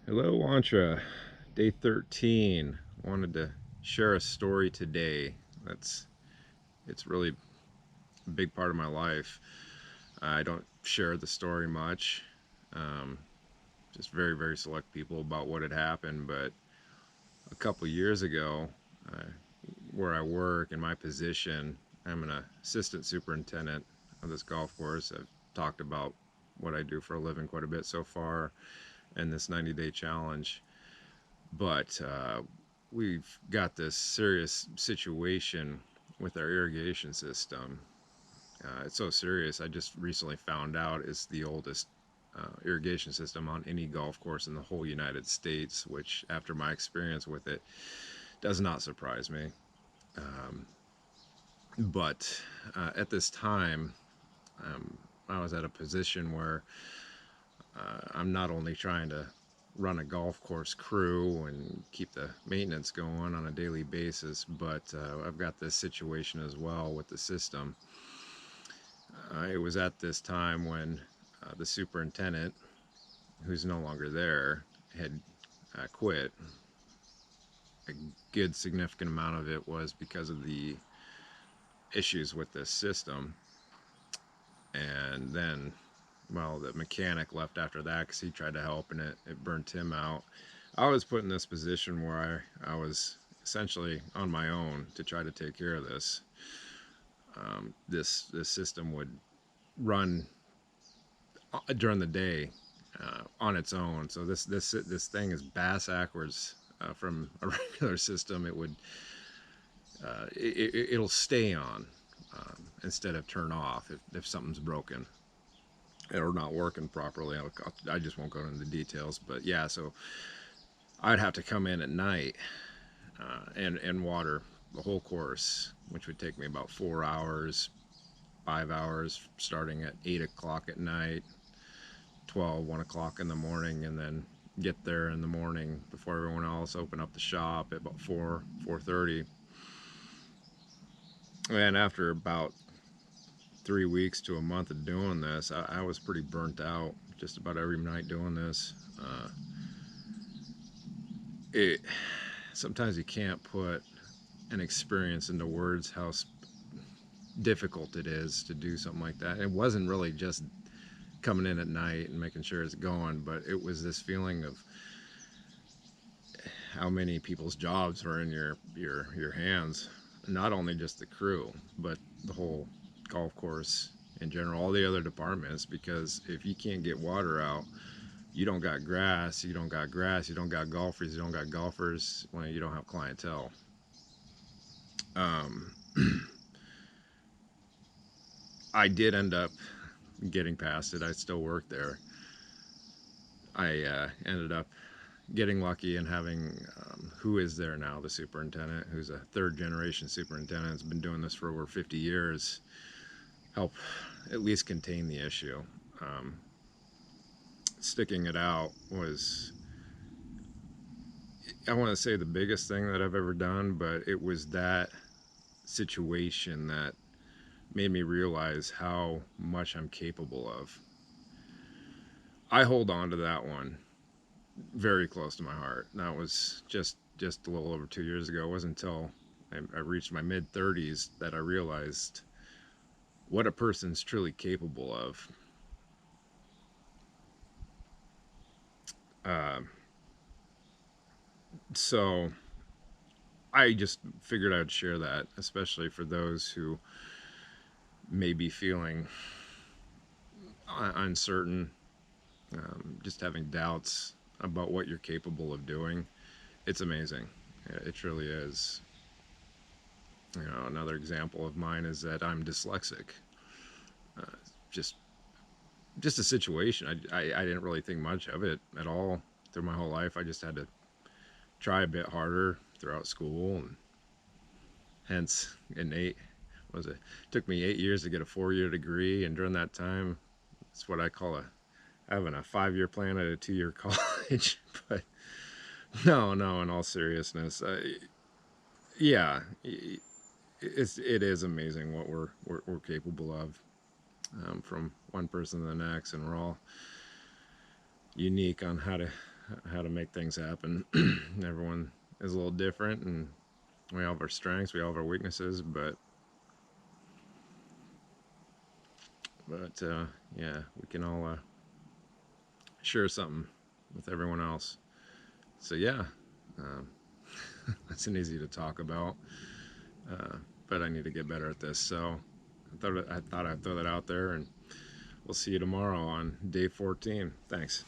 Hello, Antra. Day 13. Wanted to share a story today. That's it's really a big part of my life. I don't share the story much. Um, just very select people about what had happened. But a couple years ago, uh, where I work in my position, I'm an assistant superintendent of this golf course. I've talked about what I do for a living quite a bit so far, and this 90-day challenge. But we've got this serious situation with our irrigation system. It's so serious. I just recently found out it's the oldest irrigation system on any golf course in the whole United States, which, after my experience with it, does not surprise me. Um, but at this time, um, I was at a position where I'm not only trying to run a golf course crew and keep the maintenance going on a daily basis, but I've got this situation as well with the system. It was at this time when the superintendent, who's no longer there, had quit. A good significant amount of it was because of the issues with this system. And then, well, the mechanic left after that because he tried to help and it burnt him out. I was put in this position where I was essentially on my own to try to take care of this. This system would run during the day on its own. So this thing is bass backwards from a regular system. It'll stay on instead of turn off if something's broken or not working properly. I just won't go into the details, but yeah. So I'd have to come in at night and water the whole course, which would take me about 4 hours, 5 hours, starting at 8 o'clock at night, 12, 1 o'clock in the morning, and then get there in the morning before everyone else, open up the shop at about 4:30. And after about 3 weeks to a month of doing this, I was pretty burnt out just about every night doing this. It Sometimes you can't put an experience into words how difficult it is to do something like that. It wasn't really just coming in at night and making sure it's going, but it was this feeling of how many people's jobs were in your hands. Not only just the crew, but the whole golf course in general, all the other departments. Because if you can't get water out, you don't got grass, you don't got grass, you don't got golfers, you don't got golfers. Well, you don't have clientele. Um, I did end up getting past it. I still work there. I ended up getting lucky and having who is there now, the superintendent, who's a third generation superintendent, has been doing this for over 50 years, help at least contain the issue. Um, Sticking it out was, I want to say, the biggest thing that I've ever done, but it was that situation that made me realize how much I'm capable of. I hold on to that one very close to my heart. That was just a little over 2 years ago. It wasn't until I reached my mid 30s that I realized what a person's truly capable of. Uh, so I just figured I'd share that, especially for those who may be feeling uncertain, just having doubts about what you're capable of doing. It's amazing. It truly is. Another example of mine is that I'm dyslexic. Uh, just just a situation. I didn't really think much of it at all through my whole life. I just had to try a bit harder throughout school, and hence in eight was it took me 8 years to get a 4 year degree, and during that time, it's what I call having a 5 year plan at a 2 year college. But no, in all seriousness, yeah, it is amazing what we're capable of, from one person to the next, and we're all unique on how to make things happen. Everyone is a little different, and we all have our strengths, we all have our weaknesses, but yeah, we can all share something with everyone else. So yeah, um, that's an easy to talk about, but I need to get better at this. So I thought I'd throw that out there, and we'll see you tomorrow on day 14. Thanks.